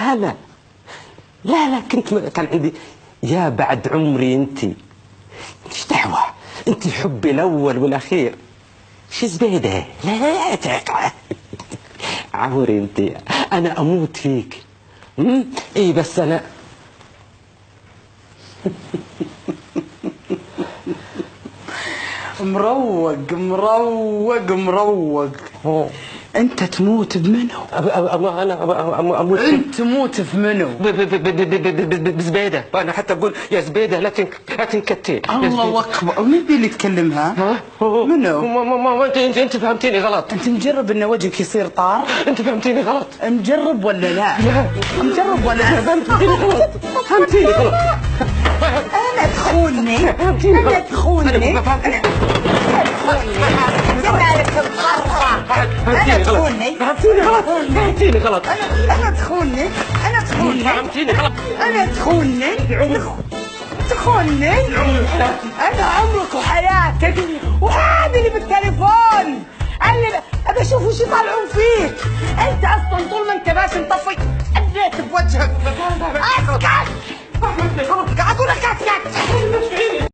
هلا. لا كان عندي يا بعد عمري انت. ايش دعوة، انت حبي الاول والاخير. شو زبيدة؟ لا تقع. عمري انت، انا اموت فيك. ايه بس انا مروق مروق مروق. انت تموت بمنو؟ انا اموت فيك. انت تموت بمنو؟ بزبيدة. انا حتى اقول يا زبيدة لا تنكتي. الله اكبر. مين اللي يتكلمها؟ منو؟ ما انت فهمتيني غلط. انت مجرب ان وجهك يصير طار؟ انت فهمتيني غلط. مجرب ولا لا؟ مجرب ولا لا؟ فهمتيني غلط. فهمتيني غلط. انا تخونني؟ انا تخونني؟ انا تخونني؟ جمالك مخرع. انا تخونني؟ فهمتيني غلط. فهمتيني غلط. انا تخونني؟ انا تخونني؟ فهمتيني غلط. انا تخونني؟ تخونني؟ انا عمرك وحياتك وهذا اللي بالتليفون. انا ابى اشوف وش يطلعون فيك. انت اصلا طول ما انت ماشي مطفي اديت بوجهك. اسكت. قاعد اقول لك اسكت.